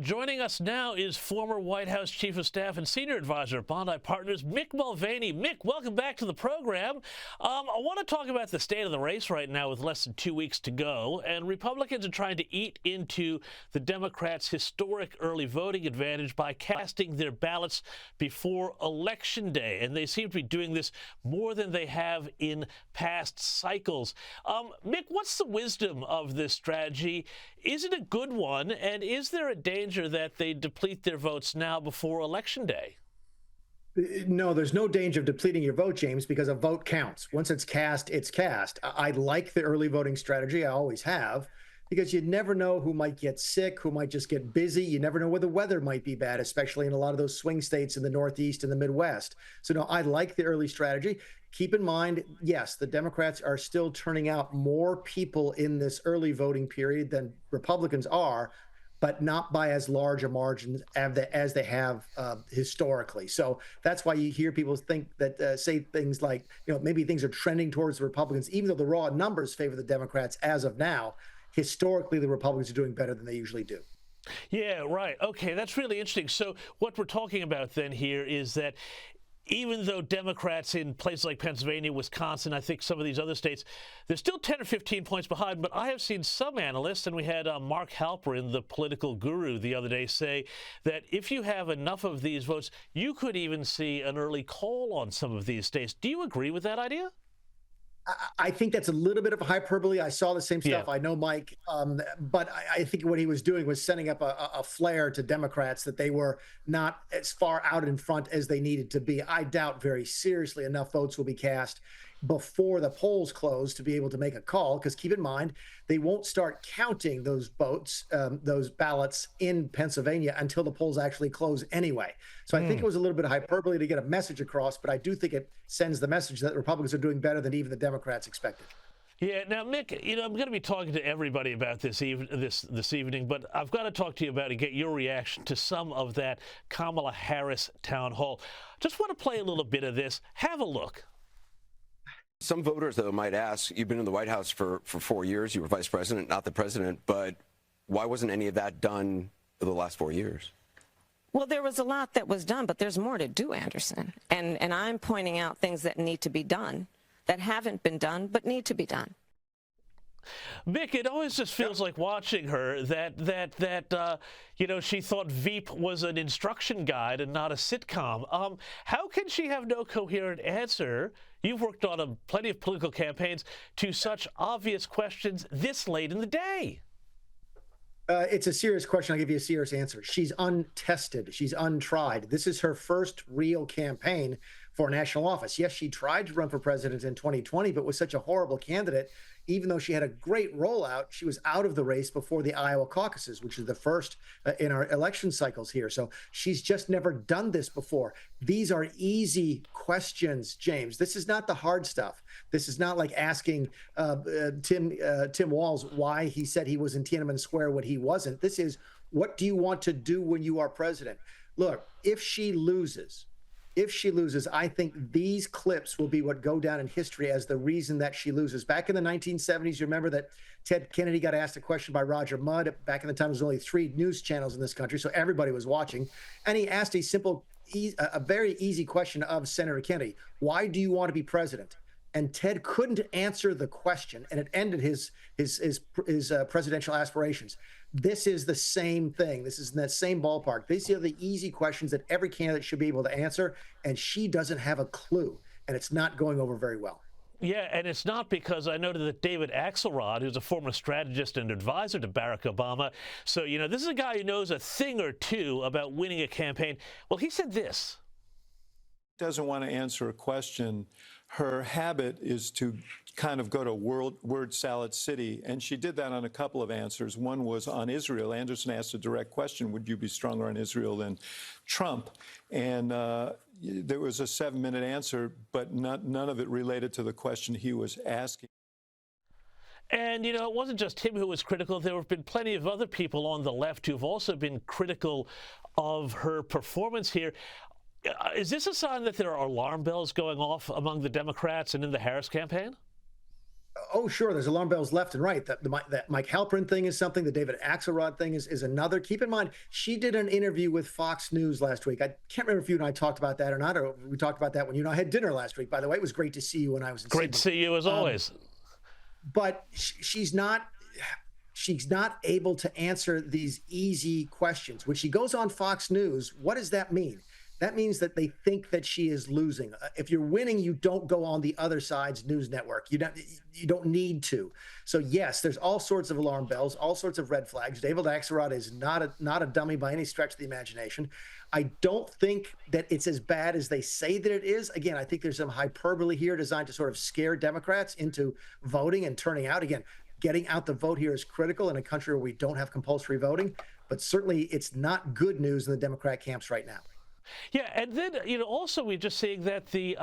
Joining us now is former White House Chief of Staff and Senior Advisor at Bondi Partners, Mick Mulvaney. Mick, welcome back to the program. I want to talk about the state of the race right now with less than 2 weeks to go, and Republicans are trying to eat into the Democrats' historic early voting advantage by casting their ballots before Election Day, and they seem to be doing this more than they have in past cycles. Mick, what's the wisdom of this strategy? Is it a good one, and is there a danger that they deplete their votes now before Election Day? No, there's no danger of depleting your vote, James, because a vote counts. Once it's cast, it's cast. I like the early voting strategy. I always have, because you never know who might get sick, who might just get busy. You never know where the weather might be bad, especially in a lot of those swing states in the Northeast and the Midwest. So no, I like the early strategy. Keep in mind, yes, the Democrats are still turning out more people in this early voting period than Republicans are, but not by as large a margin as they have historically. So that's why you hear people think that say things like, maybe things are trending towards the Republicans, even though the raw numbers favor the Democrats as of now. Historically, the Republicans are doing better than they usually do. Yeah, right. Okay, that's really interesting. So what we're talking about then here is that even though Democrats in places like Pennsylvania, Wisconsin, I think some of these other states, they're still 10 or 15 points behind. But I have seen some analysts, and we had Mark Halperin, the political guru, the other day say that if you have enough of these votes, you could even see an early call on some of these states. Do you agree with that idea? I think that's a little bit of a hyperbole. I saw the same stuff. Yeah. I know Mike, but I think what he was doing was setting up a flare to Democrats that they were not as far out in front as they needed to be. I doubt very seriously enough votes will be cast before the polls close to be able to make a call, because keep in mind, they won't start counting those votes, those ballots in Pennsylvania until the polls actually close anyway. So I think it was a little bit of hyperbole to get a message across, but I do think it sends the message that Republicans are doing better than even the Democrats expected. Yeah. Now, Mick, I'm going to be talking to everybody about this evening, but I've got to talk to you about and get your reaction to some of that Kamala Harris town hall. Just want to play a little bit of this. Have a look. Some voters, though, might ask, you've been in the White House for 4 years. You were vice president, not the president. But why wasn't any of that done for the last 4 years? Well, there was a lot that was done, but there's more to do, Anderson. And I'm pointing out things that need to be done, that haven't been done, but need to be done. Mick, it always just feels like watching her that she thought Veep was an instruction guide and not a sitcom. How can she have no coherent answer? You've worked on plenty of political campaigns to such obvious questions this late in the day. It's a serious question. I'll give you a serious answer. She's untested. She's untried. This is her first real campaign for national office. Yes, she tried to run for president in 2020, but was such a horrible candidate. Even though she had a great rollout, she was out of the race before the Iowa caucuses, which is the first in our election cycles here. So she's just never done this before. These are easy questions, James. This is not the hard stuff. This is not like asking Tim Walz why he said he was in Tiananmen Square when he wasn't. This is, what do you want to do when you are president? Look, if she loses, I think these clips will be what go down in history as the reason that she loses. Back in the 1970s, you remember that Ted Kennedy got asked a question by Roger Mudd. Back in the time, there was only 3 news channels in this country, so everybody was watching. And he asked a very easy question of Senator Kennedy: why do you want to be president? And Ted couldn't answer the question, and it ended his presidential aspirations. This is the same thing. This is in that same ballpark. These are the easy questions that every candidate should be able to answer, and she doesn't have a clue, and it's not going over very well. Yeah, and it's not because I noted that David Axelrod, who's a former strategist and advisor to Barack Obama, so, this is a guy who knows a thing or two about winning a campaign. Well, he said this. Doesn't want to answer a question. Her habit is to kind of go to word salad city, and she did that on a couple of answers. One was on Israel. Anderson asked a direct question: would you be stronger on Israel than Trump? And there was a 7-minute answer, but none of it related to the question he was asking. And, it wasn't just him who was critical. There have been plenty of other people on the left who've also been critical of her performance here. Is this a sign that there are alarm bells going off among the Democrats and in the Harris campaign? Oh, sure. There's alarm bells left and right. That Mike Halperin thing is something. The David Axelrod thing is another. Keep in mind, she did an interview with Fox News last week. I can't remember if you and I talked about that or not, or we talked about that when you and I had dinner last week. By the way, it was great to see you when I was in Great to Sydney. see you as always. But she's not able to answer these easy questions. When she goes on Fox News, what does that mean? That means that they think that she is losing. If you're winning, you don't go on the other side's news network. You don't need to. So yes, there's all sorts of alarm bells, all sorts of red flags. David Axelrod is not a dummy by any stretch of the imagination. I don't think that it's as bad as they say that it is. Again, I think there's some hyperbole here designed to sort of scare Democrats into voting and turning out. Again, getting out the vote here is critical in a country where we don't have compulsory voting, but certainly it's not good news in the Democrat camps right now. Yeah, and then, also we're just seeing that the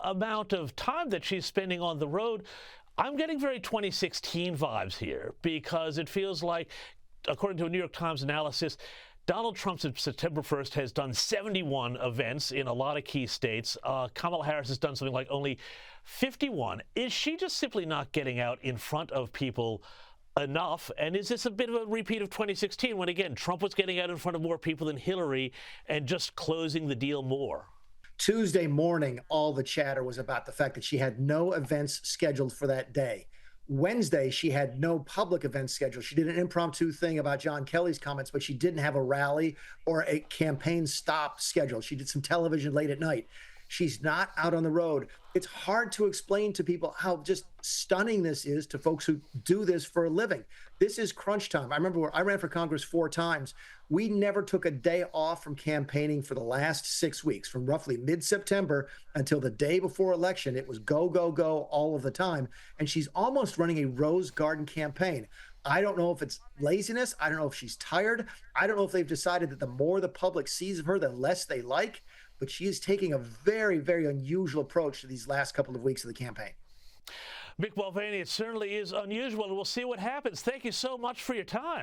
amount of time that she's spending on the road, I'm getting very 2016 vibes here, because it feels like, according to a New York Times analysis, Donald Trump since September 1st has done 71 events in a lot of key states. Kamala Harris has done something like only 51. Is she just simply not getting out in front of people enough? And is this a bit of a repeat of 2016 when, again, Trump was getting out in front of more people than Hillary and just closing the deal more? Tuesday morning, all the chatter was about the fact that she had no events scheduled for that day. Wednesday, she had no public events scheduled. She did an impromptu thing about John Kelly's comments, but she didn't have a rally or a campaign stop scheduled. She did some television late at night. She's not out on the road. It's hard to explain to people how just stunning this is to folks who do this for a living. This is crunch time. I remember I ran for Congress 4 times. We never took a day off from campaigning for the last 6 weeks, from roughly mid-September until the day before election. It was go, go, go all of the time. And she's almost running a Rose Garden campaign. I don't know if it's laziness. I don't know if she's tired. I don't know if they've decided that the more the public sees of her, the less they like. But she is taking a very, very unusual approach to these last couple of weeks of the campaign. Mick Mulvaney, it certainly is unusual, and we'll see what happens. Thank you so much for your time.